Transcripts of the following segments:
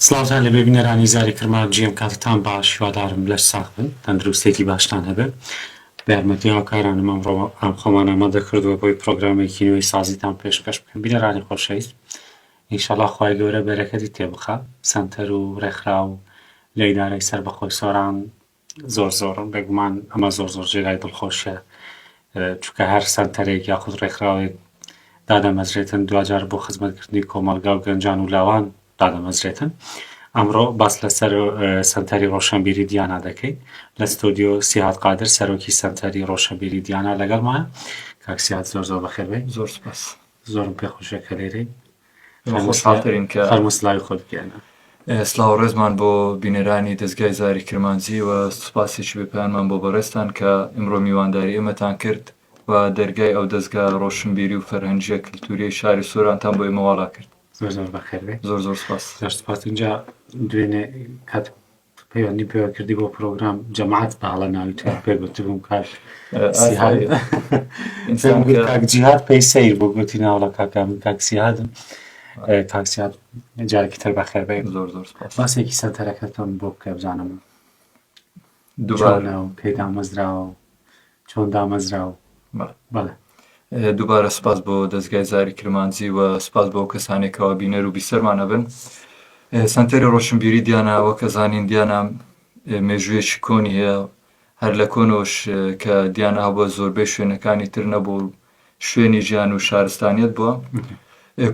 سڵاوتان لەبێ بینەرانی زاری کرمان جێم کاتتان باش هیوادارم لەش ساغ بن تەندروستێتی باشتان هەبێ بە یارمەتی هاوکارانم ئەمڕۆ خۆمان ئامادە کردووە بۆی پرۆگرامێکی نوێی سازیتان پێشکەش بکەم. بینەرانی خۆشەویست، ئینشەڵڵا خوای گەورە بەرەکەتی تێبخا. سەنتەر و ڕێکخراو لە ئیدارەی سەربەخۆی سۆران زۆرن، بێگومان ئەمە زۆر جێگای دڵخۆشیە، چونکە هەر سەنتەرێک یاخود ڕێکخراوێک دادەمەزرێتن دوجار بۆ خزمەتکردنی کۆمەڵگا و گەنجان و لاوان دادەمەزرێتن. ئەمڕۆ باس لەسەر سەنتەری ڕۆشنبیری دیانا دەکەین. لە ستۆدیۆ سیهات قادر سەرۆکی سەنتەری ڕۆشنبیری دیانا لەگەڵمانە. کاک سیهات زۆر بەخێربێ. زۆر سپاس. زۆرم پێخۆشە کە لێرەی. خۆشحاڵترین کە فەرموو سڵاوی خۆت بگەێنە. سڵاو و ڕێزمان بۆ بینەرانی دەستگای زاری کرمانجی و سوپاسێکی بێپیانمان بۆ بەڕێستان کە ئەمڕۆ میوانداری ئێمەتان کرد و دەرگای ئەو دەستگا ڕۆشنبیری و فەرهەنگیە کلتوریەی شاری سۆرانتان بۆ ئێمەواڵا کرد. زۆر بەخێربێ. زۆر سپاس. سپاس. اینجا دوێنێ کات پەیوەندی پێوە کردی بۆ پرۆگرام جەماعەت بەهەڵە ناوی تو پێگوتبووم کاک کاک جیهاد پێی سەیر بۆ گوتی ناوڵە کاکام کاک سیهادم. کاک سیهاد جارێکی تر بەخێربێ. زۆر سپاس. باسێکی سەنتەرەکەتم بۆ بکە بزانم دووبارە پێی دامەزراوە چۆن دامەزراوە. بەڵێ دووبارە سپاس بۆ دەستگای زاری کرمانجی و سپاس بۆ کەسانێکەوە بینەر و بیسەرمانە بن. سەنتەری ڕۆشنبیری دیانا وەکە زانین دیانا مێژوویەکی کۆنی هەیە، هەر لە کۆنۆش کە دیانا بووە زۆربەی شوێنەکانی تر نەبوو، شوێنی ژیان و شارستانیەت بووە.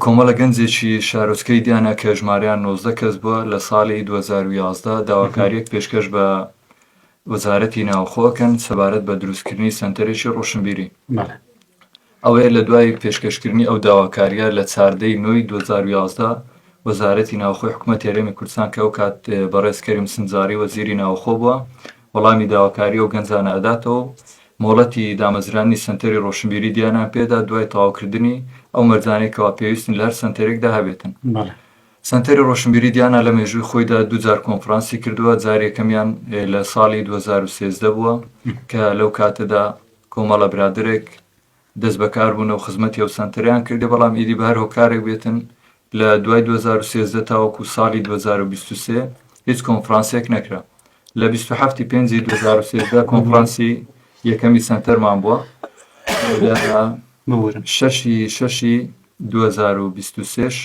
کۆمەڵە گەنجێکی شارۆچکەی دیانا کە ژمارەیان 19 کەس بووە لە ساڵی 2011 داواکاریەک پێشکەش بە وەزارەتی ناوخۆکەن سەبارەت بە دروستکردنی سەنتەرێکی ڕۆشنبیری. ئەوەیە لە دوای پێشکەشکردنی ئەو داواکاریە لە 4 نۆی 2011 وەزارەتی ناوخۆی حکوومەتی هەرێمی کوردستان کە ئەو کات بەڕێز کەریم سنجاری وەزیری ناوخۆ بووە وەڵامی داواکاری ئەو گەنجانە ئەداتەوە. مۆڵەتی دامەزرانی سەنتەری ڕۆشنبیری دیانان پێدا دوای تەواوکردنی ئەو مەرجانێکەوە پێویستن لە هەر سەنتەرێکدا هەبێتن. سەنتەری ڕۆشنبیری دیانا لە مێژووی خۆیدا دووجار کۆنفرانسی کردووە. جارێکەمیان لە ساڵی 2013 بووە کە لەو کاتەدا کۆمەڵە برادرێک دەست بەکار بوون و خزمەتی ئەو سەنتەریان کردی، بەڵام ئیدی بە هەر هۆکارێک بێتن لە دوای 2013 تاوەکو ساڵی 2023 هیچ کۆنفرانسێک نەکرا. لە 27/5/2013 کۆنفرانسی یەکەمی سەنتەرمان بووە. لە 6/6/2023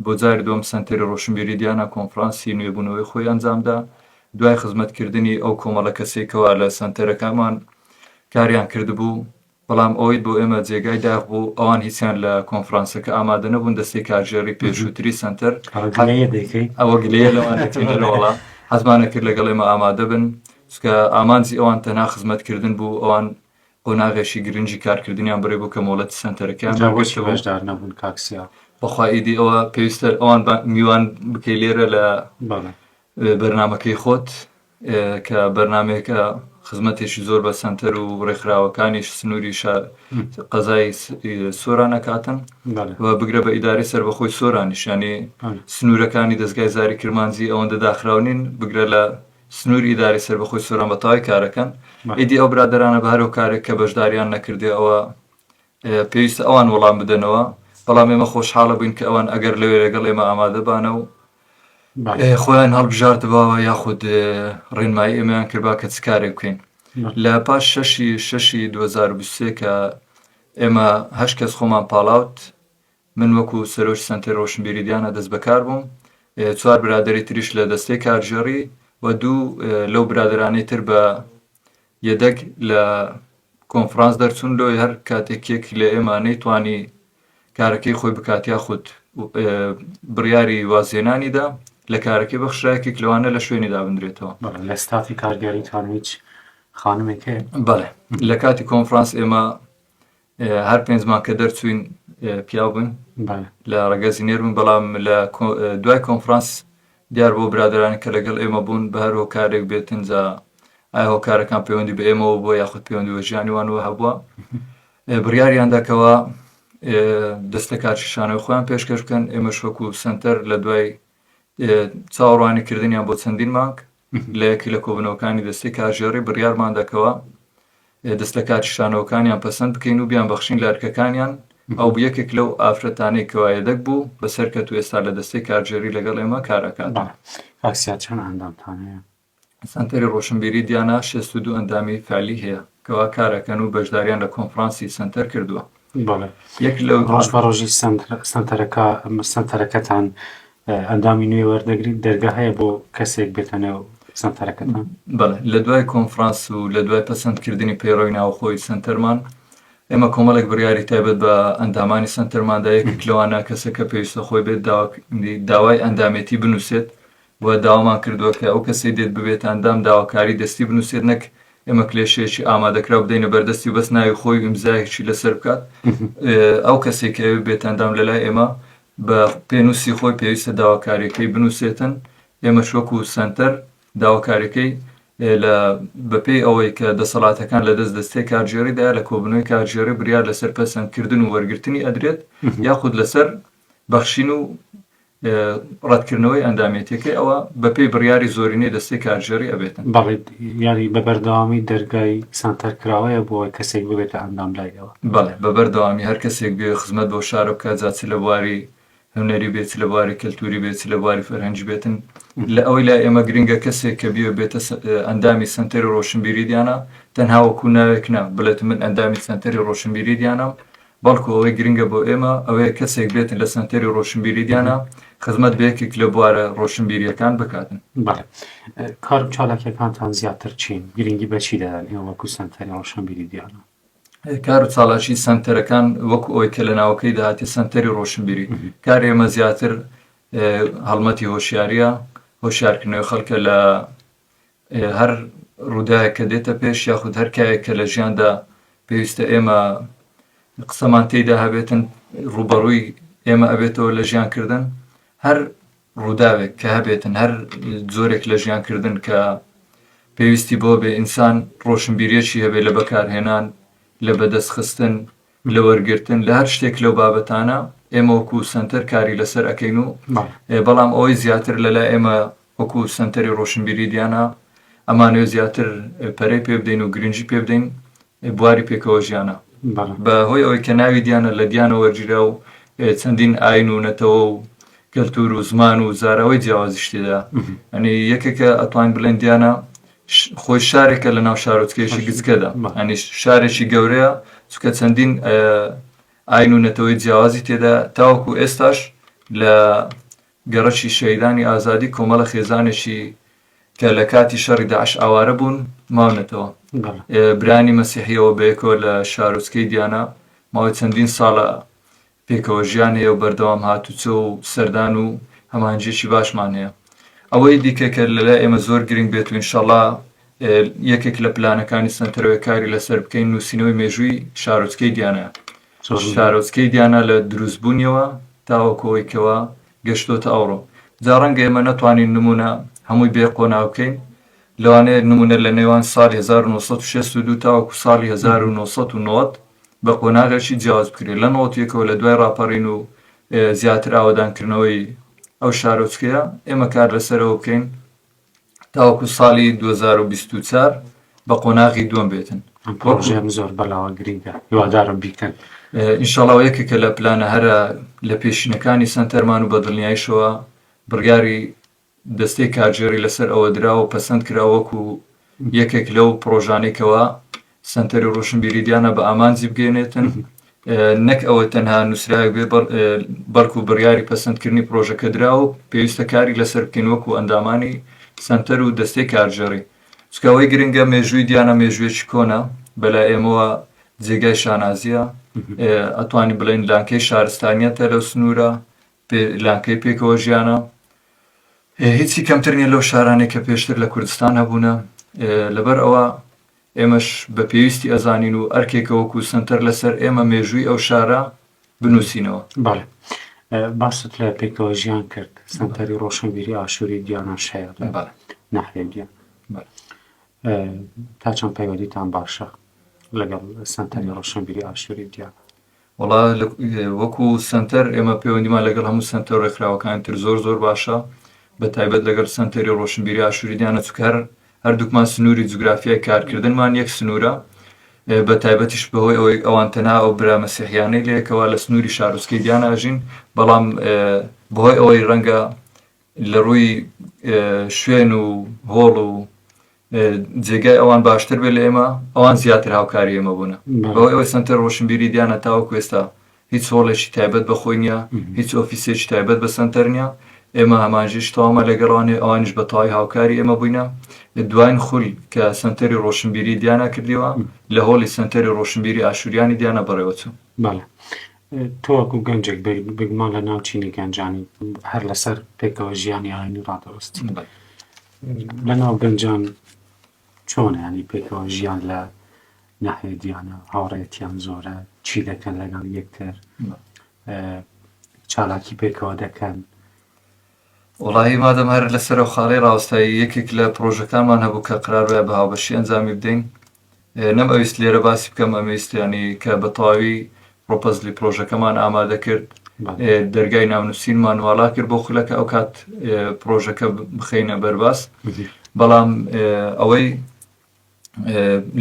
بۆ جاری دووەم سەنتەری ڕۆشنبیری دیانا کۆنفرانسی نوێبوونەوەی خۆی ئەنجامدا. دوای خزمەتکردنی ئەو کۆمەڵە کەسێکەوە لە سەنتەرەکەمان کاریان کردبوو، بەڵام ئەوەی بۆ ئێمە جێگای داغ بوو ئەوان هیچیان لە کۆنفرانسەکە ئامادە نەبوون. دەستی کارژێڕی پێشووتری سەنتەر ئەوە گلەیە لەوان دەکەینەوەڵا حەزمانە کرد لەگەڵ ئێمە ئامادە بن، چکە ئامانجی ئەوان تەنها خزمەتکردن بوو. ئەوان قۆناغێکی گرنگی کارکردنیان بڕێ بوو کە مۆڵەتی سەنتەرەکەیان بەشدار نەبوون. کاکسیا بەخوا ئیدی ئەوە پێویستە ئەوان میوان بکەی لێرە لە بەرنامەکەی خۆت کە بەرنامەیەکە خزمەتێکی زۆر بە سەنتەر و ڕێکخراوەکانیش سنووری قەزای سۆران ئەکاتن و بگرە بە ئیدارەی سەربەخۆی سۆرانیش، ینی سنوورەکانی دەستگای زاری کرمانجی ئەوەندە داخراونین بگرە لە سنووری ئیدارەی سەربەخۆی سۆران بەتەواوی کارەکەن. ئیدی ئەو برادرانە بە هەر هۆکارێک کە بەشداریان نەکردێ ئەوە پێویستە ئەوان وەڵام بدەنەوە، بەڵام ئێمە خۆشحاڵە بووین کە ئەوان ئەگەر لەوێ لەگەڵ ئێمە ئامادە بانە و خۆیان هەڵبژاردبەوە یاخود ڕێنمایی ئێمەیان کردبا کە چ کارێک بکەین. لە پاش 6/6/2023 کە ئێمە 8 کەس خۆمان پاڵاوت، من وەکو سەرۆکی سەنتەری ڕۆشنبیری دیانا دەست بەکار بووم، 4 برادری تریش لە دەستەی کارژێڕی و 2 لەو برادرانەی تر بە یەدەک لە کۆنفرانس دەرچوون. لۆی هەر کاتێکێک لە ئێمە نەیتوانی کارەکەی خۆی بکاتیا خود بڕیاری وازێنانیدا لە کارەکەی بەخشایەکێک لەوانە لە شوێنیدا بندرێتەوە. لە ستافی کارگەریتان هیچ خانمێکە؟ بەڵێ لە کاتی کۆنفرانس ئێمە هەر 5مان کە دەرچوین پیاو بوون لە ڕێگەزینێر بوون، بەڵام لە دوای کۆنفرانس دیار بۆ برادرانی کە لەگەڵ ئێمە بوون بە هەر هۆکارێک بێتن جا ئایا هۆکارەکان پەیوەندی بە ئێمەوە بۆ یاخود پەیوەندی بە ژیانیوانەوە هەبووە، بڕیاریانداکەوە دەستە کارشانەوەی خۆیان پێشکەش بکەن. ئێمەش وەکو سەنتەر لە دوای چاوەڕوانیکردنیان بۆ چەندین مانگ لە یەکی لە کۆبنەوەکانی دەستی کارژێڕی بڕیارماندەکەوە دەستە کارشانەوەکانیان پەسەند بکەین و بیان بەخشین لە ئەرکەکانیان ئەو یەکێک لەو ئافرەتانەی کەوایەدەک بوو بەسەر کە تو ئێستا لە دەستەی کارژێری لەگەڵ ئێمە کارەکات. بەڵێ کاکسیات چەند ئەندامتان هەیە؟ سنتەری ڕۆشنبیری دیانە 62 ئەندامی فعلی هەیە کەوا کارەکەن و بەشداریان لە کۆنفرانسی سنتەر کردووە. بەڵێ یەک لەو ڕۆژ بە ڕۆژی سنتەرەکەتان ئەندامی نوێ وەردەگریت دەرگا هەیە بۆ کەسێک بێتە نێو سنتەرەکەتان؟ بەڵێ لە دوای کۆنفرانس و لە دوای پەسەندکردنی پەیڕەوی ناوخۆی سنتەرمان ئێمە کۆمەڵێک بڕیاری تایبەت بە ئەندامانی سنتەرماندا یەکێک لەوانە کەسەکە پێویستە خۆی بێت داوای ئەندامێتی بنووسێت و داوامان کردووە کە ئەو کەسەی دێت ببێت ئەندام داواکاری دەستی بنووسێت نەک ئێمە کلێشەیەکی ئامادەکرا بدەینە بەردەستی بەس ناوی خۆی ئیمزایەکی لەسەر بکات. ئەو کەسێک کە بێت ئەندام لەلای ئێمە بە پێنووسی خۆی پێویستە داواکاریەکەی بنووسێتن. ئێمە شوەکو سنتەر داواکاریەکەی بەپێی ئەوەی کە دەسەڵاتەکان لە دەستەی کارژێریدا لە کۆبنەوەی کارژێری بریار لەسەر پەسەندکردن و وەرگرتنی ئەدرێت یاخود لەسەر بەخشین و ڕەتکردنەوەی ئەندامێتەکەی ئەوە بەپێی بڕیاری زۆرینەی دەستەی کارژێری ئەبێتن. بەڵێ یاری بە بەردەوامی دەرگای سنتەر کراوەیە بۆ کەسێک ببێتە ئەندام لایەوە؟ بەڵێ بە بەردەوامی هەر کەسێک بێ خزمەت بۆ شارە بکات جاچ لە بواری هەنەری بێت لە بواری کەلتوری بێت لە بواری فەرهەنگی بێتن لە ئەوەی لا ئێمە گرنگە کەسێک کە بێتە ئەندامی سنتەری ڕۆشنبیری دیانە تەنها وەکو ناوێک نە بڵێت من ئەندامی سنتەری ڕۆشنبیری دیانەم بەڵکو ئەوەی گرنگە بۆ ئێمە ئەوەیە کەسێک بێتن لە سنتەری ڕۆشنبیری دیانە خزمەت بەیەکێک لە بوارە ڕۆشنبیریەکان بکاتن. بەڵێ کار و چالاکیەکانتان زیاتر چین؟ گرنگی بەچی دەدەن ئێوە وەکو سنتەری ڕۆشنبیری دیانە؟ کار و چالاکی سنتەرەکان وەکو ئەوەی کە لە ناوەکەی داهاتی سنتەری ڕۆشنبیری کار ئێمە زیاتر هەڵمەتی هۆشیاریە هۆشیارکردنەوەی خەڵکە لە هەر ڕووداوێک کە دێتە پێش یاخود هەر کایەک کە لە ژیاندا پێویستە ئێمە قسەمان تێیدا هەبێتن ڕوبەڕووی ئێمە ئەبێتەوە لە ژیانکردن هەر ڕووداوێک کە هەبێتن هەر زۆرێک لە ژیانکردن کە پێویستی بۆ بێ ئینسان ڕۆشنبیریەکی هەبێت لە بەکارهێنان لە بەدەستخستن لە وەرگرتن لە هەر شتێک لەو بابەتانە ئێمە وەکو سنتەر کاری لەسەر ئەەکەین و بەڵام ئەوەی زیاتر لەلای ئێمە وەکو سنتەری ڕۆشنبیری دیانە ئەمانوێ زیاتر پەرەی پێ بدەین و گرنگی پێ بدەین بواری پێکەوە ژیانە بەهۆی ئەوەی کە ناوی دیانە لە دیانە وەرگیرا و چەندین ئاین و نەتەوە و کەلتور و زمان و زاراوەی جیاوازی شتێدا ئەنی یەکێکە ئەتوان بڵێن دیانە خۆی شارێکە لە ناو شارۆچکەیەکی گچکەدا ئەنی شارێکی گەورەیە چکە چەندین ئاین و نەتەوەی جیاوازی تێدا تاوەکو ئێستاش لە گەڕەکی شەیدانی ئازادی کۆمەڵە خێزانێکی کە لە کاتی شەڕی داعش ئاوارە بوون ماونەتەوە برانی مەسیحیەوە بەیەکەوە لە شارۆچکەی دیانە ماوەی چەندین ساڵە پێکەوە ژیان هەیە و بەردەوام هاتوچە و سەردان و هەمانجێکی باشمان هەیە. ئەوەی دیکە کە لەلای ئێمە زۆر گرنگ بێت و ئینشەڵڵا یەکێک لە پلانەکانی سنتەرەوەی کاری لەسەر بکەین نووسینەوەی مێژووی شارۆچکەی دیانەیە. شارۆچکەی دیانە لە دروستبوونیەوە تاوەکەوەیکەوە گەشتۆتە ئەوڕۆ جا ڕەنگە ئێمە نەتوانین نمونە هەمووی بێ قۆناو بکەین لەوانەیە نمونە لە نێوان ساڵی 1962 تاوەکو ساڵی 1990 بە قۆناغێکی جیاواز بکرێت لە 91ەوە لە دوای ڕاپەڕین و زیاتر ئاوەدانکردنەوەی ئەو شارۆچکەیە ئێمە کار لەسەرەوە بکەین تاوەکو ساڵی 2024 بە قۆناغی دووەم بێتن. پرۆژەیەم زۆر بەڵاوە گرنگە هیوادارم بیکەن. ئینشەڵڵا یەکێکە لە پلانە هەرە لە پێشینەکانی سنتەرمان و بەدڵنیاییشەوە بڕیاری دەستەی کارژێری لەسەر ئەوە دراوە و پەسەند کراوەکو یەکێک لەو پرۆژانێکەوە سنتەری ڕۆشنبیری دیانە بە ئامانجی بگەێنێتن نەک ئەوە تەنها نووسراوێک بێ بەڵکو بڕیاری پەسەندکردنی پرۆژەکە دراوە پێویستە کاری لەسەر بکەین وەکو ئەندامانی سنتەر و دەستەی کارژێری چکەوەی گرنگە مێژووی دیانە مێژوێکی کۆنە بەلای ئێمەوە جێگای شانازیە ئەتوانی بڵێن لانکەی شارستانیەتە لەو سنوورە لانکەی پێکەوە ژیانە هیچی کەمتر نیە لەو شارانێک کە پێشتر لە کوردستان هەبوونە لەبەر ئەوە ئێمەش بە پێویستی ئەزانین و ئەرکێکە وەکو سنتەر لەسەر ئێمە مێژووی ئەو شارە بنووسینەوە. بەڵێ باست لە پێکەوە ژیان کرد سنتەری ڕۆشنبیری ئاشووری دیانەش هەیە نەحوێ دیان تا چەند پەیوەندیتان باشە لەگەڵ سنتەری ڕۆشنبیری ئاشووری دیانە؟ وەڵا وەکو سنتەر ئێمە پەیوەندیمان لەگەڵ هەموو سنتەر ڕێکخراوەکان تر زۆر باشە بە تایبەت لەگەڵ سنتەری ڕۆشنبیری ئاشووری دیانە چکە هەردووکمان سنووری جوگرافیای کارکردنمان یەک سنوورە بە تایبەتیش بەهۆی ئەوەی ئەوان تەنها ئەو برا مەسیحیانەی لەیەکەوە لە سنووری شارۆچکەی دیاناژین بەڵام بەهۆی ئەوەی ڕەنگە لە ڕووی شوێن و هۆڵ و جێگای ئەوان باشتر بێت لە ئێمە ئەوان زیاتر هاوکاری ئێمە بوونە بەهۆی ئەوەی سنتەر ڕۆشنبیری دیانە تاوەکو ئێستا هیچ هۆڵێکی تایبەت بەخۆی نییە هیچ ئۆفیسێکی تایبەت بە سنتەر نییە ئێمە هەمانژیش تەواومە لەگەڵوانێ ئەوانیش بە تەواوی هاوکاری ئێمە بووینە دوایین خولی کە سنتەری ڕۆشنبیری دیانە کردیوە لە هۆڵی سنتەری ڕۆشنبیری ئاشوریانی دیانە بەڕێوەچوو بەڵێ تۆ وەکو گەنجێک بگمان لە ناوچینی گەنجانی هەر لەسەر پێکەوە ژیانی ئاینی ڕادەوەستی لە ناو گەنجان چۆنە ینی پێکەوە ژیان لە ناحیە دیانە هاوڕێیەتیان زۆرە چی دەکەن لەگەڵ یەکتر چالاکی پێکەوە دەکەن وڵی مادەم هەر لەسەر خاڵی ڕاستایی یەکێک لە پرۆژەکانمان هەبوو کە قرارە بە هاوبەشی ئەنجامی بدەین نەم ئەویست لێرە باسی بکەم ئەمەویستیانی کە بە تەواوی پرۆپۆزلی پرۆژەکەمان ئامادە کرد دەرگای ناونووسینمان واڵا کرد بۆ خولەکە ئەو کات پرۆژەکە بخەینە بەرباس بەڵام ئەوەی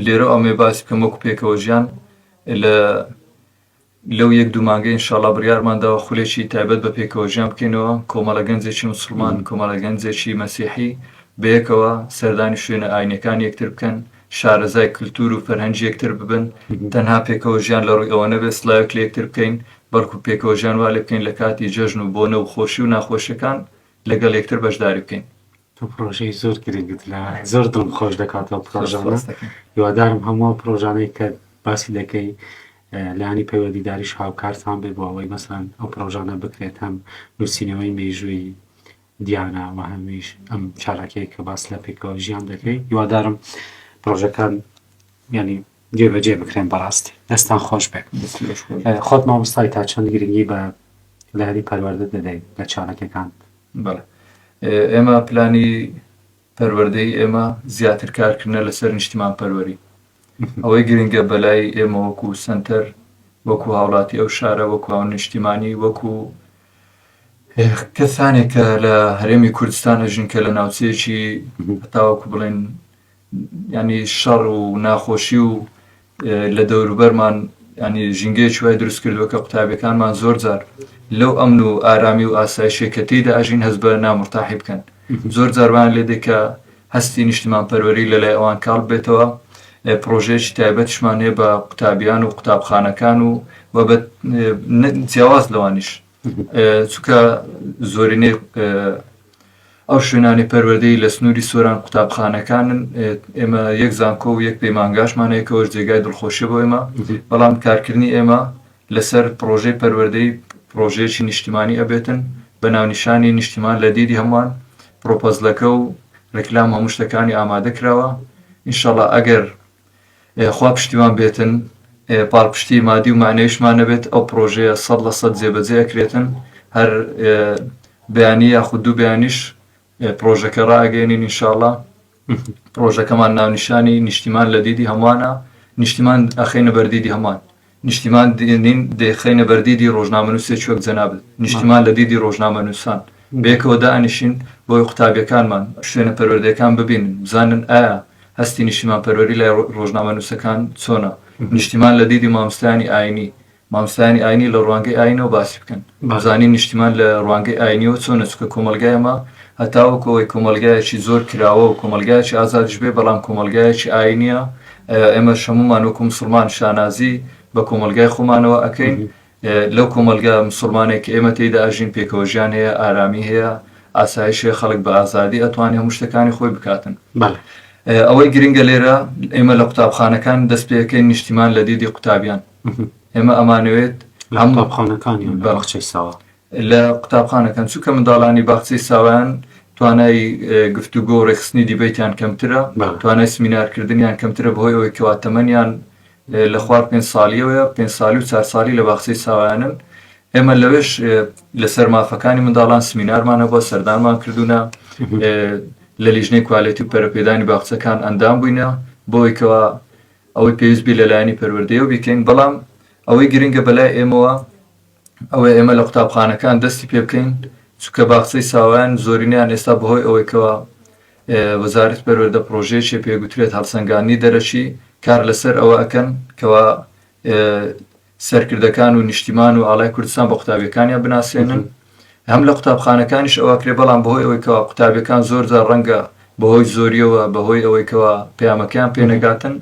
لێرە ئەمێ باسی بکەم وەکو پێکەوە ژیان لەو یەک دوو مانگە ئینشاڵڵا بڕیارمانداوە خولێکی تایبەت بە پێکەوە ژیان بکەینەوە کۆمەڵە گەنجێکی موسڵمان کۆمەڵە گەنجێکی مەسیحی بەیەکەوە سەردانی شوێنە ئاینەکان یەکتر بکەن شارەزای کللتور و فەرهەنگی یەکتر ببن تەنها پێکەوە ژیان لە ڕووی ئەوە نەبێت سڵاوێک لە یەکتر بکەین بەڵکو پێکەوە ژیان وا لێ بکەین لە کاتی جەژن و بۆنە و خۆشی و ناخۆشیەکان لەگەڵ یەکتر بەشداری بکەین تۆ پرۆژەی زۆر گرنگت لە زۆر دڵم خۆش دەکاتەوە پرۆژانە هیوادارم هەموو پرۆژانەی کە باسی دەکەی لانی پەیوەندیداریش هاوکارتان بێ بۆ ئەوەی مەسەڵەن ئەو پرۆژانە بکرێت هەم نووسینەوەی مێژووی دیانە و هەمیش ئەم چالاکەی کە باس لە پێکەوە ژیان دەکەی هیوادارم پرۆژەکان ینی جێبەجێ بکرێن بەڕاستی دەستان خۆش بێت خۆت مامۆستای تا چەند گرنگی بە لاری پەروەردە دەدەیت لە چالەکەکان بەڵێ ئێمە پلانی پەروەردەی ئێمە زیاتر کارکردنە لەسەر نیشتیمان پەروەری ئەوەی گرنگە بەلای ئێمە وەکو سنتەر وەکو هاوڵاتی ئەو شارە وەکو هاو نیشتیمانی وەکو کەسانێکە لە هەرێمی کوردستان ئەژین کە لە ناوچەیەکی هەتاوەکو بڵێن ینی شەڕ و ناخۆشی و لە دەوروبەرمان ینی ژینگەیەکی وای دروست کردووە کە قوتابیەکانمان زۆر جار لەو ئەمن و ئارامی و ئاسایشێکەتیدا ئەژین هەست بە نامرتاحی بکەن زۆر جاربان لێ دێکە هەستی نیشتیمان پەروەری لەلای ئەوان کاڵ بێتەوە پرۆژەیەکی تایبەتیشمان هەیە بە قوتابیان و قوتابخانەکان و بە جیاواز لەوانیش چونکە زۆرینەی ئەو شوێنانی پەروەردەی لە سنووری سۆران قوتابخانەکانن ئێمە یەک زانکۆ و یەک پەیمانگاشمان هەیە جێگای دڵخۆشی بۆ ئێمە بەڵام کارکردنی ئێمە لەسەر پرۆژەی پەروەردەی پرۆژەیەکی نیشتیمانی ئەبێتن بە ناونیشانی نیشتیمان لە دیدی هەمووان پرۆپۆزلەکە و ڕێکلام هەموو شتەکانی ئامادە کراوە ئینشەڵڵا ئەگەر خوا پشتیوان بێتن پاڵپشتی مادی و معنەیەشمان نەبێت ئەو پرۆژەیە 100% جێبەجێ ئەکرێتن هەر بەیانی یاخود دوو بەیانیش پرۆژەکە ڕائەگەێنین ئینشاءڵڵا پرۆژەکەمان ناونیشانی نیشتیمان لە دیدی هەمووانە نیشتیمان ئەخەینە بەردیدی هەمووان نیشتیمان دێنین دەخەینە بەردیدی ڕۆژنامەنووسێکی وەک جەنابەت نیشتیمان لە دیدی ڕۆژنامەنووسان بەیەکەوە دائەنیشین بۆی قوتابیەکانمان شوێنە پەروەردەکان ببینن بزانن ئایا هەستی نیشتیمان پەروەری لای ڕۆژنامەنووسەکان چۆنە نیشتیمان لە دیدی مامۆستایانی ئاینی مامۆستایانی ئاینی لە ڕوانگەی ئاینەوە باسی بکەن بزانین نیشتیمان لە ڕوانگەی ئاینیەوە چۆنە چونکە کۆمەلگایەمە هەتاوەکەوەی کۆمەلگایەکی زۆر کراوە و کۆمەلگایەکی ئازادیش بێ بەڵام کۆمەلگایەکی ئاینیە ئێمە شەمومان وەکو موسڵمان شانازی بە کۆمەلگای خۆمانەوە ئەەکەین لەو کۆمەلگا موسڵمانێکی ئێمە تێیدا ئاژین پێکەوە ژیان هەیە ئارامی هەیە ئاسایشێ خەڵک بە ئازادی ئەتوانێت هەموو شتەکانی خۆی بکاتن ئەوەی گرنگە لێرە ئێمە لە قوتابخانەکان دەست پێەکەین نیشتیمان لە دیدی قوتابیان ئێمە ئەمانەوێت هەم قوتابخانەکانی باخچەی ساوا لە قوتابخانەکان چونکە منداڵانی باخچەی ساوایان توانای گفتوگۆ و ڕێخستنی دیبەیتیان کەمترە توانای سمینارکردنیان کەمترە بەهۆی ئەوەی کەوا تەمەنیان لە خوار 5 ساڵیەوەیە 5 ساڵی و 4 ساڵی لە باخچەی ساوایانن ئێمە لەوێش لەسەر مافەکانی منداڵان سمینارمانە بۆ سەردانمان کردوونە لە لیژنەی کوالێتی و پەرەپێدانی باخچەکان ئەندام بووینە بۆی کەوا ئەوەی پێویست بی لەلایەنی پەروەردەیەوە بیکەین بەڵام ئەوەی گرنگە بەلای ئێمەوە ئەوەی ئێمە لە قوتابخانەکان دەستی پێ بکەین چونکە باخچەی ساوایان زۆرینیان ئێستا بەهۆی ئەوەی کەوا وەزارەتی پەروەردە پرۆژەیەکی پێگوترێت هەڵسەنگاندنی دەرەچی کار لەسەر ئەوە ئەکەن کەوا سەرکردەکان و نیشتیمان و ئاڵای کوردستان بە قوتابیەکانیان بناسێنن هەم لە قوتابخانەکانیش ئەوەکرێ بەڵام بەهۆی ئەوەی کەوا قوتابیەکان زۆرجار ڕەنگە بەهۆی زۆریەوە بەهۆی ئەوەی کەوا پەیامەکەیان پێنەگاتن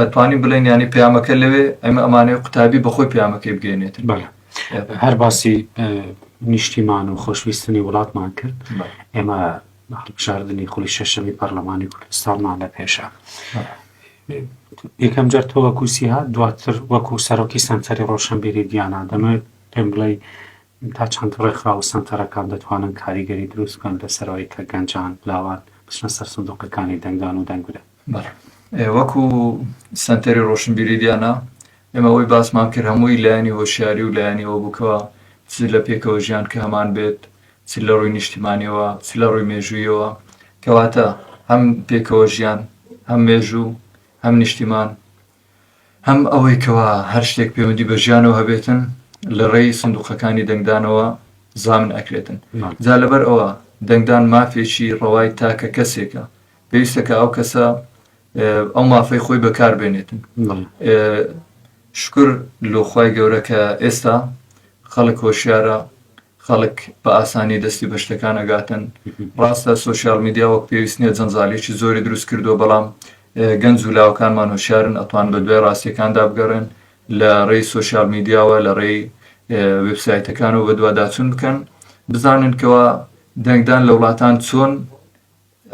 ئەتوانین بڵێن ینی پەیامەکە لەوێ ئەمە ئەمانەی قوتابی بەخۆی پەیامەکەی بگەێنێتن هەر باسی نیشتیمان و خۆشویستنی وڵاتمان کرد ئێمە هەڵبژاردننی خولی شەشەمی پەرلەمانی کوردستانمان لە پێشە یەکەم جار تۆ وەکو سیها دواتر وەکو سەرۆکی سەنتەری ڕۆشنبیری دیانا دەمەوێت پێم بڵێ تا چەند ڕێکخراو و سەنتەرەکان دەتوانن کاریگەری دروست بکەن لەسەرەوەی کە گەنجان لاوان بچنە سەر سندوقەکانی دەنگدان و دەنگورە وەکو سەنتەری ڕۆشنبیری دیانا ئێمە ئەوەی باسمان کرد هەمووی لایەنی هۆشیاری و لایەنیەوە بووکەوە چ لە پێکەوە ژیان کە هەمان بێت چ لە ڕووی نیشتیمانیەوە چ لە ڕووی مێژوویەوە کەواتە هەم پێکەوە ژیان هەم مێژوو هەم نیشتیمان هەم ئەوەی کەوا هەر شتێک پەیوەندی بە ژیانەوە هەبێتن لە ڕێی سندوقەکانی دەنگدانەوە زامن ئەکرێتن جا لەبەر ئەوە دەنگدان مافێکی ڕەوای تاکە کەسێکە پێویستە کە ئەو کەسە ئەو مافەی خۆی بەکاربێنێتن شکر لۆخوای گەورە کە ئێستا خەڵک هۆشیارە خەڵک بە ئاسانی دەستی بە شتەکان ئەگاتن ڕاستە سۆشیال میدیا وەک پێویست نییە جەنجاڵێکی زۆری دروست کردووە بەڵام گەنج و لاوەکانمان هۆشیارن ئەتوان بە دوای ڕاستیەکاندا بگەڕێن لە ڕێی سۆشیال میدیاوە لە ڕێی وێبسایتەکانەوە بە دوواداچوون بکەن بزانن کەوا دەنگدان لە وڵاتان چۆن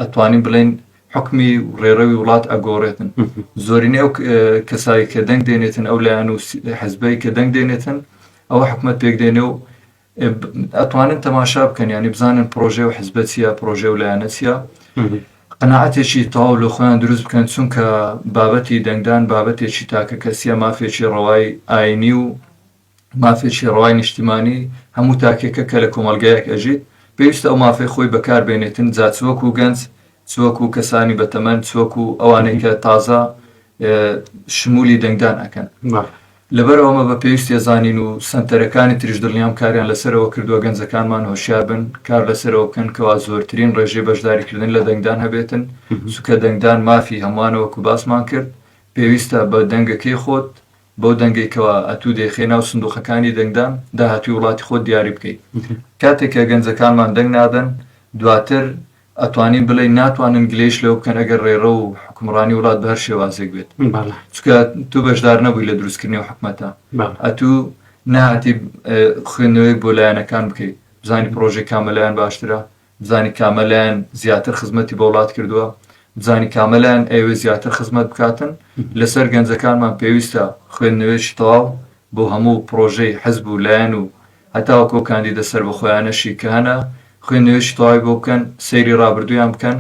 ئەتوانین بڵێن حکمی ڕێڕەوی وڵات ئەگۆڕێتن زۆرینەی ئەو کەسایی کە دەنگ دێنێتن ئەو لایەن و حەزبەی کە دەنگ دێنێتن ئەوە حکومەت پێک دێنێ و ئەتوانن تەماشا بکەن ینی بزانن پرۆژێ و حزبە چیە پرۆژێ و لایەنە چیە قەناعەتێکی تەواو لە خۆیان دروست بکەن چونکە بابەتی دەنگدان بابەتێکی تاکە کەسیە مافێکی ڕەوای ئاینی و مافێکی ڕەوای نیشتیمانی هەموو تاکێکە کە لە کۆمەلگایەک ئەژیت پێویستە ئەو مافەی خۆی بەکاربێنێتن جا چوەکو گەنج چوەکو کەسانی بەتەمەن چوەکو ئەوانەی کە تازە شمولی دەنگدان ئەکەن لەبەرەوەمە بە پێویستی زانین و سەنتەرەکانی تریش دڵنیام کاریان لەسەرەوە کردووە گەنجەکانمان هۆشیار بن کار لەسەرەوە بکەن کەوا زۆرترین ڕێژەی بەشداریکردن لە دەنگدان هەبێتن چونکە دەنگدان مافی هەمووانەوەکو باسمان کرد پێویستە بە دەنگەکەی خۆت بۆ دەنگێکەوە ئەتوو دێخێنا و سندوقەکانی دەنگدان داهاتوی وڵاتی خۆت دیاری بکەیت کاتێککە گەنجەکانمان دەنگ نادەن دواتر ئەتوانین بڵێ ناتوانن گلێش لەو بکەن ئەگەر ڕێڕە و حکومڕانی وڵات بە هەر شێوازێک بێت چونکە تو بەشدار نەبووی لە دروستکردنی و حکومەتە ئەتوو نهاتی خوێندنەوەیەک بۆ لایەنەکان بکەیت بزانی پرۆژێک کامەلایەن باشترە بزانی کامەلایەن زیاتر خزمەتی بە وڵات کردووە بزانی کامەلایەن ئەوێ زیاتر خزمەت بکاتن لەسەر گەنجەکانمان پێویستە خوێندنەوەیەکی تەواو بۆ هەموو پرۆژەی حزب و لایەن و هەتاوەکو کاندیدە سەر بەخۆیانەشی کە هەنە خوێندنەوەیەکی تەواوی بۆ بکەن سەیری ڕابردوویان بکەن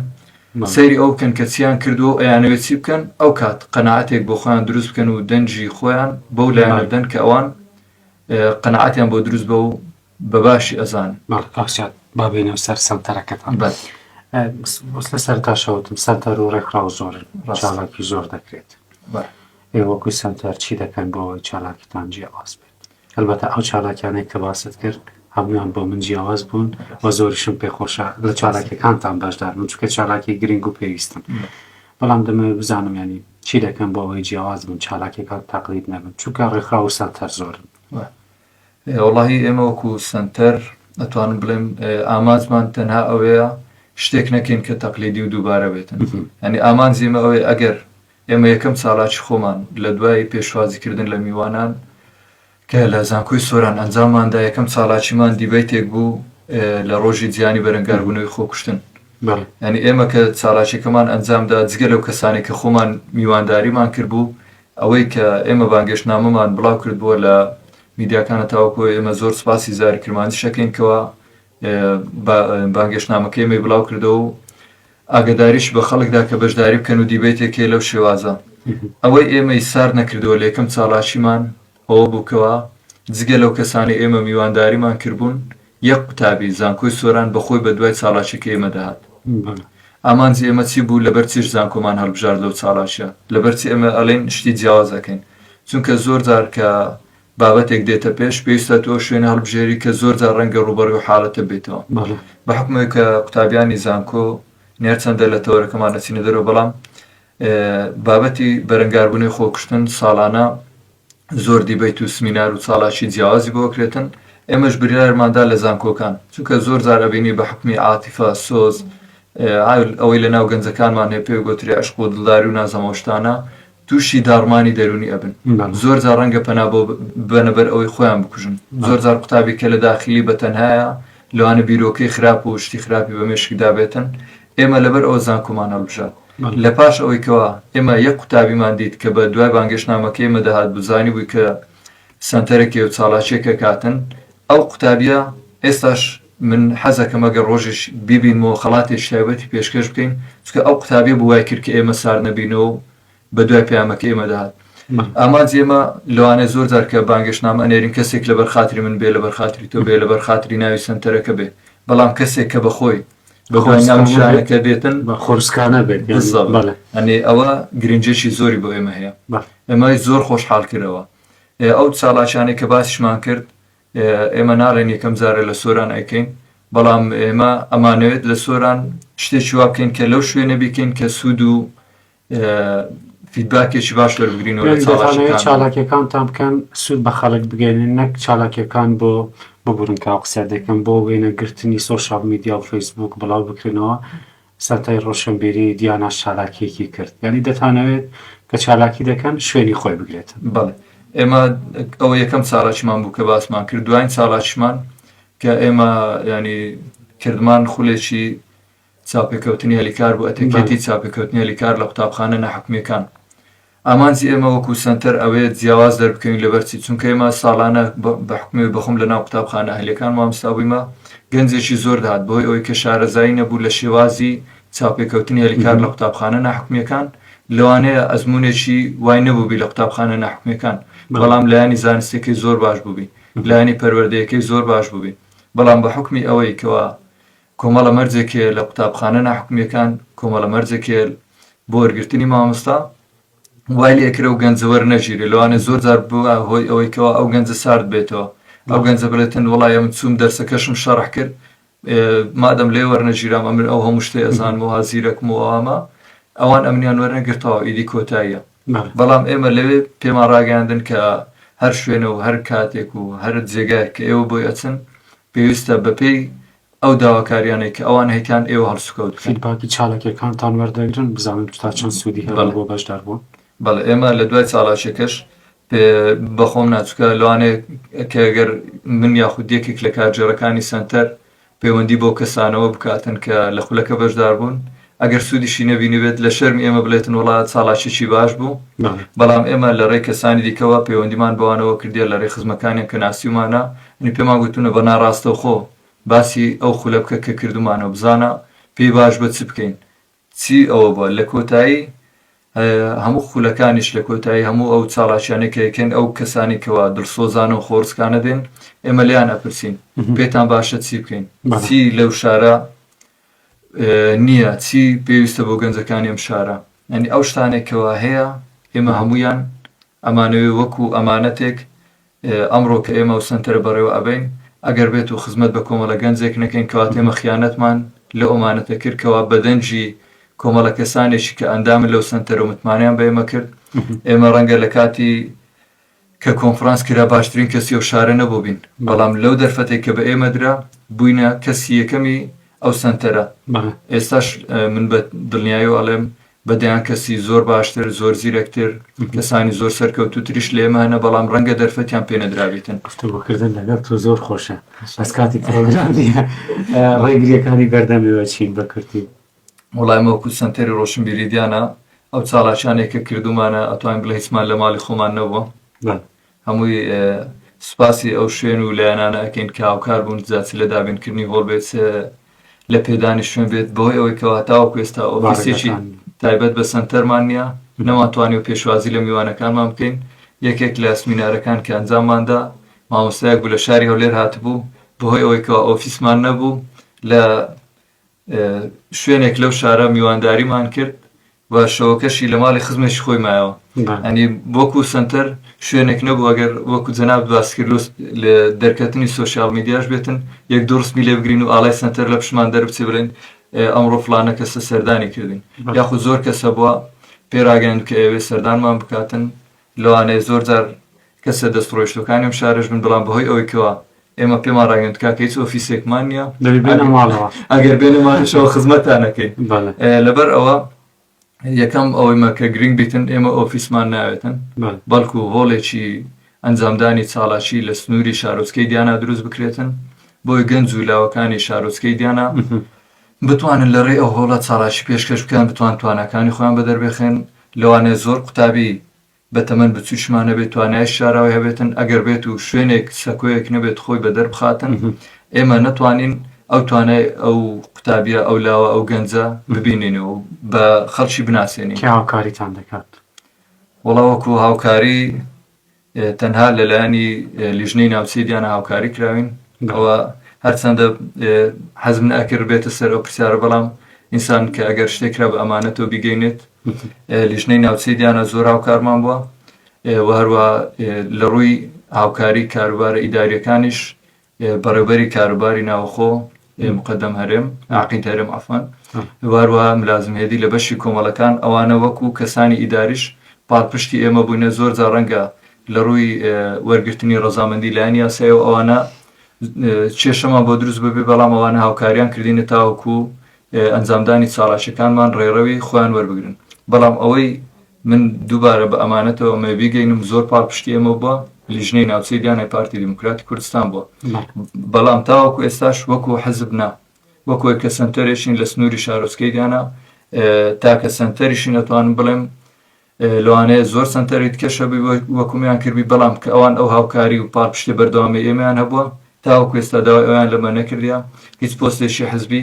سەیری ئەو بکەن کە چیان کردو و ئەیانەوێت چی بکەن ئەو کات قەناعەتێک بۆ خۆیان دروست بکەن و دەنجی خۆیان بەو لایەنە بدەن کە ئەوان قەناعەتیان بۆ دروست بە و بە باشی ئەزان بابێنەوە سەر سەنتەرەکەتان لە سەرتاشەوتم سەنتەر و ڕێکخراو زۆرن چالاکی زۆر دەکرێت وەکو سەنتەر چی دەکەن بۆ ئەوەی چالاکیتان جیاواز بێت ئەلبەتە ئەو چالاکیانەی کە باست کرد هەمویان بۆ من جیاواز بوون و زۆریشم پێخۆشە لە چالاکیەکانتان بەشدار من چونکە چالاکی گرنگ و پێویستم بەڵام دەمەوێت بزانم ینی چی دەکەن بۆ ئەوەی جیاواز بوون چالاکیەکان تەقلید نەبن چونکە ڕێکخراو و سەنتەر زۆرن وەڵاهی ئێمە وەکو سەنتەر ئەتوانم بڵێم ئامانجمان تەنها ئەوەیە شتێک نەکەین کە تەقلیدی و دووبارە بێتن ینی ئامانجیمە ئەوەی ئەگەر ئێمە یەکەم ساڵاکی خۆمان لە دوای پێشوازیکردن لە میوانان کە لە زانکۆی سۆران ئەنجامماندا یەکەم ساڵاکیمان دیبەیتێک بوو لە ڕۆژی جیانی بەرەنگاربوونەوەی خۆکوشتن ینی ئێمە کە ساڵاکیەکەمان ئەنجامدا جگە لەو کەسانی کە خۆمان میوانداریمان کرد بوو ئەوەی کە ئێمە بانگەشتنامەمان بڵاو کردبووە لە میدیاکانە تاوەکو ئێمە زۆر سپاسی زاری کرمانجی شەکەینکەوە بانگەشتنامەکە ئێمەی بڵاو کردەوە و ئاگداریش بە خەڵکدا کە بەشداری بکەن و دیبێتێکێ لەو شێوازە ئەوەی ئێمەی سار نەکردەوە لە یەکەم ساڵاکیمان ئەوە بووکەوە جگە لەو کەسانی ئێمە میوانداریمان کردبوون یەک قوتابی زانکۆی سۆران بەخۆی بە دوای ساڵاکیەکە ئێمە دەهات ئامانجی ئێمە چی بوو لەبەر چیش زانکۆمان هەڵبژارد لەو ساڵاشە لەبەرچی ئێمە ئەڵێن شتی جیاواز دەکەین چونکە زۆر جار کە بابەتێک دێتە پێش پێویستە تۆ شوێنە هەڵبژێری کە زۆر جار ڕەنگە ڕوبەڕووی و حاڵەتە بێتەوە بە حکمێک کە قوتابیانی زانکۆ نێرچەندە لە تەوەرەکەمان نەچینە دەرەوە بەڵام بابەتی بەرەنگاربوونی خۆکوشتن ساڵانە زۆر دیبەیت و سمینار و چاڵاشی جیاوازی بۆکرێتن ئێمەش بریارماندا لە زانکۆکان چونکە زۆر جار ئەبینی بە حکمی عاتیفە سۆز ئەوەی لە ناو گەنجەکانمان هەیە پێی گوتری عشق و دڵداری و نازەمەشتانە تووشی داڕمانی دەرونی ئەبن زۆر جار ڕەنگە پەنا بۆ بەنەبەر ئەوەی خۆیان بکوژن زۆر جار قوتابی کە لە داخلی بەتەنهایە لەوانە بیرۆکەی خراپ و شتی خراپی بە مێشکدا بێتن ئێمە لەبەر ئەوە زانکۆمان هەڵبژات لە پاش ئەوەی کەوا ئێمە یەک قوتابیمان دیت کە بە دوای بانگەشتنامەکەی ئێمە دەهات بزانی بووی کە سنتەرێکی و چاڵاچێکە کاتن ئەو قوتابیە ئێستاش من حەزەکەم ئەگەر ڕۆژێش بیبینمەوە خەڵاتێکی تایبەتی پێشکەش بکەین چونکە ئەو قوتابیە بوای کرد کە ئێمە سار نەبینەوە بە دوای پەیامەکە ئێمە دەهات ئامانج ئێمە لەوانەیە زۆر جار کە بانگەشتنامە ئەنێرین کەسێک لە بەرخاتری من بێ لە بەرخاتری تۆ بێ لە بەرخاتری ناوی سنتەرەکە بێ بەڵام کەسێک کە بەخۆی بەخۆی ناوشانەکە بێتن بە خۆرسکانە بێت ئەنێ ئەوە گرنجێکی زۆری بۆ ئێمە هەیە ئێمە زۆر خۆشحاڵ کردەوە ئەو چاڵاچانێک کە باسیشمان کرد ئێمە ناڵێن یەکەم جارە لە سۆران ئەیکەین بەڵام ئێمە ئەمانەوێت لە سۆران شتێکی وا بکەین کە لەو شوێنە بیکەین کە سوود و فیدباکێکی باش وەربگرینەوە لە چالاکیەکانتان بکەن سوود بە خەڵک بگەێنن نەک چالاکیەکان بۆ ببورن کا قسە دەکەم بۆ وێنە گرتنی سۆشال میدیا و فەیسبوک بڵاو بکرێنەوە سەتای ڕۆشنبیری دیانە چالاکیەکی کرد یعنی دەتانەوێت کە چالاکی دەکەن شوێنی خۆی بگرێتن بەڵێ ئێمە ئەوە یەکەم چاڵاکیمان بوو کە باسمان کرد دوایین چاڵاکیمان کە ئێمە ینی کردمان خولێکی چاپێکەوتنی هەلیکار بوو ئەتەکێتی چاپێکەوتنی هەلیکار لە قوتابخانە نەحکومیەکان ئامانجی ئێمە وەکو سنتەر ئەوەیە جیاواز دەربکەین لەبەرچی چونکە ئێمە ساڵانە بە حکومی بەخۆم لە ناو قوتابخانە هەلیەکان مامۆستا بوویمە گەنجێکی زۆر داهات بۆی ئەوەی کە شارەزایی نەبوو لە شێوازی چاپێکەوتنی هەلیکار لە قوتابخانە ناحکومیەکان لەوانەیە ئەزمونێکی وای نەبووبی لە قوتابخانە ناحکومیەکان بەڵام لایانی زانستێکی زۆر باش بووبی لایانی پەروەردەیەکەی زۆر باش بووبی بەڵام بە حکمی ئەوەی کەوە کۆمەڵە مەرجێکێ لە قوتابخانە ناحکومیەکان کۆمەڵە مەرجێکێ بۆ وەرگرتنی مامۆستا وای لێکرە و گەنجەوەر نەژیرێ لەوانە زۆر جار بووە هۆی ئەوەی کەەوە ئەو گەنجە سارد بێتەوە ئەو گەنجە بڵێتن وڵای ئەم چوم دەرسەکەشم شەڕح کرد مادەم لێ وەرنەژیرام ئەمر ئەو هەموو شتێ ئەزانمەوە زیرەکم و ئەوامە ئەوان ئەمنیان وەرنەگرتەوە ئیدی کۆتاییە بەڵام ئێمە لەوێ پێمان ڕاگەاندن کە هەر شوێنە و هەر کاتێک و هەر جێگایە کە ئێوە بۆی ئەچن پێویستە بەپێی ئەو داواکاریانەی کە ئەوان هەیتان ئێوە هەڵسوکەوت فیدباکی چالاکیەکانتان وەردەگرن بزانن تا چەند سوودی هەیە بۆ بەشدار بوون بەڵێ ئێمە لە دوای چاڵاشێکەش بەخۆم ناچووکە لەوانەیە کە ئەگەر من یاخود یەکێک لە کارجێڕەکانی سنتەر پەیوەندی بۆ کەسانەوە بکاتن کە لە خولەکە بەشدار بوون ئەگەر سوودیشی نەبینی بێت لە شەرمی ئێمە بڵێتن وڵات چاڵاشێکی باش بوو بەڵام ئێمە لە ڕێی کەسانی دیکەوە پەیوەندیمان بەوانەوە کردیە لە ڕێی خزمەکانیان کە ناسیومانە نی پێمان گوتونە بە ناڕاستەوخۆ باسی ئەو خولە بکە کە کردومانەوە بزانە پێی باش بە چ بکەین چی ئەوە بووە لە کۆتایی هەموو خولەکانیش لە کۆتایی هەموو ئەو چاڵاشیانێکە یەکەن ئەو کەسانی کەەوە دڵسۆزانە و خۆرسکانە دێن ئێمە لیان ئەپرسین پێتان باشە چی بکەین چی لەو شارە نییە چی پێویستە بۆ گەنجەکانی ئەم شارە ئەنی ئەو شتانێکەوە هەیە ئێمە هەمویان ئەمانەوێ وەکو ئەمانەتێک ئەمڕۆ کە ئێمە و سنتەرە بەڕێوە ئەبین ئەگەر بێت و خزمەت بە کۆمەڵە گەنجێک نەکەین کەوات ئێمە خیانەتمان لە ئەمانەتە کردکەوە بەدەنجی کۆمەڵە کەسانێکی کە ئەندامن لەو سنتەرە و متمانیان بە ئێمە کرد ئێمە ڕەنگە لە کاتی کە کۆنفرانس کرا باشترین کەسی ئەو شارە نەبوو بین بەڵام لەو دەرفەتێک کە بە ئێمە درا بووینە کەسی یەکەمی ئەو سنتەرە ئێستاش من بە دڵنیایی و ئەڵێم بەدەیان کەسی زۆر باشتر زۆر زیرەکتر کەسانی زۆر سەرکەوتوتریش لە ئێمە هەنە بەڵام ڕەنگە دەرفەتیان پێ نەدراویتن گفتوگۆکردن لەگەڵ تۆ زۆر خۆشە بەس کاتی پرۆگرامیە ڕێگریەکانی بەردەمیەوە چین بەکردی وڵای وەکو سنتەری ڕۆشنبیری دیانە ئەو چاڵاچانێک کە کردومانە ئەتوانین بڵێ هیچمان لە ماڵی خۆمان نەبووە هەمووی سپاسی ئەو شوێن و لایەنانە ئەکەین کە هاوکار بوون جاچی لە دابینکردنی هۆڵ بێت لە پێدانی شوێن بێت بەهۆی ئەوەی کەوا تاوەکو ئێستا ئۆفیسێکی تایبەت بە سنتەرمان نییە نەماتوانانی و پێشوازی لە میوانەکانمان بکەین یەکێک لە سمینارەکان کە ئەنجامماندا مامۆستایەک بوو لە شاری هەولێر هاتبوو بەهۆی ئەوەی کەوا ئۆفیسمان نەبوو لە شوێنێک لەو شارە میوانداریمان کرد و شەوەکەشی لە ماڵی خزمێکی خۆی مایەوە ئەنی بۆکو سنتەر شوێنێک نەبوو ئەگەر وەکو جەناب باسکرد لە دەرکەتنی سۆشیال میدیاش بێتن یەک دوڕستمی لێ بگرین و ئاڵای سنتەر لە پشمان دەربچێ بڵێن ئەمڕۆ فلانە کەسە سەردانی کردین یاخود زۆر کەسە بووە پێراگەیاند کە ئێوێ سەردانمان بکاتن لەوانەیە زۆر جار کەسە دەستڕۆیشتەکانیم شارەش بن بەڵام بەهۆی ئەوەی کەوە ئێمە پێمان ڕاگەیاند کاکە هیچ ئۆفیسێکمان نییە دەبێنە ماڵەوە ئەگەر بێنە ماڵەشەوە خزمەتانەکەی بەڵێ لەبەر ئەوە یەکەم ئەوەی مەکە گرنگ بیتن ئێمە ئۆفیسمان ناوێتن بەڵێ بەڵکو هۆڵێکی ئەنجامدانی چاڵاکی لە سنووری شارۆچکەی دیانە دروست بکرێتن بۆی گەنج و لاوەکانی شارۆچکەی دیانە بتوانن لە ڕێ ئەو هۆڵە چاڵاشی پێشکەش بکەن بتوان توانەکانی خۆیان بەدەربێخێن لەوانەیە زۆر قوتابی بەتەمەن بچوشمانە بێت توانای شاراوی هەبێتن ئەگەر بێت و شوێنێک سەکۆیەک نەبێت خۆی بەدەر بخاتن ئێمە نەتوانین ئەو توانای ئەو قوتابیە ئەو لاوە ئەو گەنجە ببینینەوە بە خەڵکی بناسیێنین کێ هاوکاریتان دەکات وەڵاوەکو هاوکاری تەنها لەلایەنی لیژنەی ناوچەی دیانە هاوکاری کراوین ئەوە هەرچەندە حەزم ناکرد بێتە سەر ئەو پرسیارە بەڵام ئینسان کە ئەگەر شتێکرا بە ئەمانەتەوە بیگەینێت لیژنەی ناوچەی دیانە زۆر هاوکارمان بووە و هەروە لە ڕووی هاوکاری کاروبارە ئیداریەکانیش بەڕێوەبەری کاروباری ناوخۆ مقدم هەرێم عقید هەرێم عەفوان هەروە ملازم هێدی لە بەشی کۆمەڵەکان ئەوانە وەکو کەسانی ئیداریش پاڵپشتی ئێمە بووینە زۆر جار ڕەنگە لە ڕووی وەرگرتنی ڕەزامەندی لایەن یاسایەوە ئەوانە کێشەمان بۆ دروست ببێ بەڵام ئەوانە هاوکاریان کردینە تاوەکو ئەنجامدانی چاڵاشەکانمان ڕێڕەوی خۆیان وەربگرن بەڵام ئەوەی من دووبارە بە ئەمانەتەوە ئەمە بیگەینم زۆر پاڵپشتی ئێمە بووە لیژنەی ناوچەی دیانای پارتی دیموکراتی کوردستان بووە بەڵام تاوەکو ئێستاش وەکو حەزب نا وەکو کە سنتەرێکین لە سنووری شارۆچکەی دیانە تاکە سنتەریشی نەتوانم بڵێم لەوانەیە زۆر سنتەریت کەشە وەکومیان کردی بەڵام کە ئەوان ئەو هاوکاری و پاڵپشتی بەردەوامی ئێمەیان هەبووە تاوەکو ئێستا داوای ئەویان لەمە نەکردیا هیچ پۆستێکی حزبی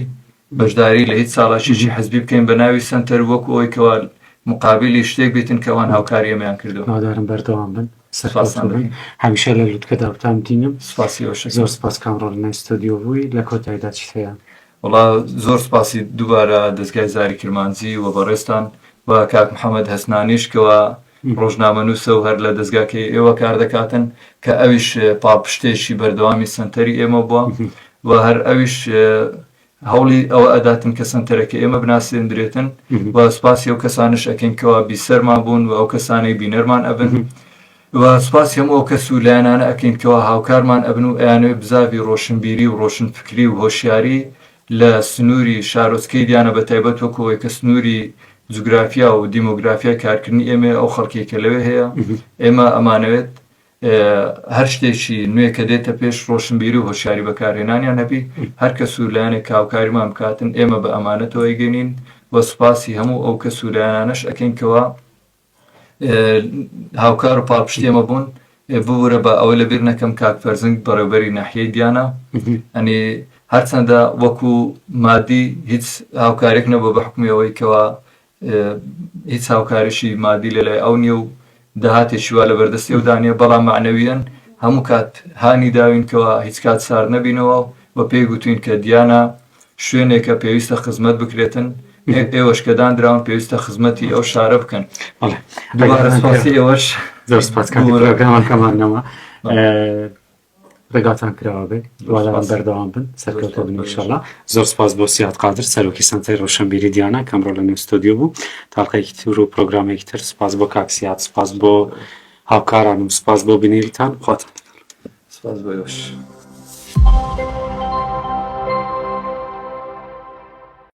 بەشداری لە هیچ ساڵاشیشی حزبی بکەین بە ناوی سنتەر وەکو ئەوی کەوا مقابلی شتێک بیتن کە ئەوان هاوکاری ئێمەیان کردەوە نادارم بەردەوام بن سەرپاسان هەمیشە لە لوتکەدا بتان دینم سپاسی زۆر سپاس کامڕۆڵ نەستۆدیۆ بووی لە کۆتاییدا چی هەیە وڵا زۆر سپاسی دووبارە دەستگای زاری کرمانجی و بەڕێستان و کاک محەممەد هەسنانیش کەەوە ڕۆژنامەنووسە و هەر لە دەستگاکەی ئێوە کار دەکاتن کە ئەویش پاڵپشتێکی بەردەوامی سنتەری ئێمە بووە و هەر ئەویش هەوڵی ئەوە ئەداتن کە سنتەرەکە ئێمە بناسیێنرێتن و سپاسی ئەو کەسانش ئەکەین کەەوە بیسەرمان بوون و ئەو کەسانەی بینەرمان ئەبن و سپاسی هەموو ئەو کەس و لایەنانە ئەکەین کەەوە هاوکارمان ئەبن و ئەیانوێ بزاوی ڕۆشنبیری و ڕۆشنفکری و هۆشیاری لە سنووری شارۆچکەی دیانە بە تایبەت وەکەوەی کە سنووری جوگرافیا و دیمۆگرافیا کارکردنی ئێمە ئەو خەڵکێکە لەوێ هەیە ئێمە ئەمانەوێت هەر شتێکی نوێ کە دێتە پێش ڕۆشنبیری و هۆشیاری بەکارهێنانیان هەبی هەر کە سوولایەنێک هاوکاریمان بکاتن ئێمە بە ئەمانەتەوە ئەیگەنین و سوپاسی هەموو ئەو کە سوولایانانش ئەکەین کەەوە هاوکار و پاڵپشتی ئێمە بوون ببوورە بە ئەوە لەبیر نەکەم کاک فەرزنگ بەڕێوەبەری ناحیەی دیانە ئەنی هەرچەندە وەکو مادی هیچ هاوکارێک نەبوو بە حکومیەوەی کەەوە هیچ هاوکاریشی مادی لەلای ئەو نییە و داهاتێکی وا لە بەردەستی ئەو دانیە بەڵام معنەویەن هەموو کات هانی داوینکەوە هیچ کات سار نەبینەوە و پێی گوتوین کە دیانە شوێنێکە پێویستە خزمەت بکرێتن ئێوەش کە دانراون پێویستە خزمەتی ئەو شارە بکەن دووبارە سپاسی ئێوەش زۆر سپاسکەمانەوە ڕێگاتان کراوە بێ دووادارم بەردەوام بن سەرکەوتە بن ئینشەڵڵا زۆر سپاس بۆ سیاد قادر سەرۆکی سەنتەری ڕۆشنبیری دیانە کەمڕۆ لە نێو ستۆدیۆ بوو تاڵقەیەکی تر و پرۆگرامێکی تر سپاس بۆ کاک سیاد سپاس بۆ هاوکارانم سپاس بۆ بینێریتان خواتان سپاس بۆ ئێوەش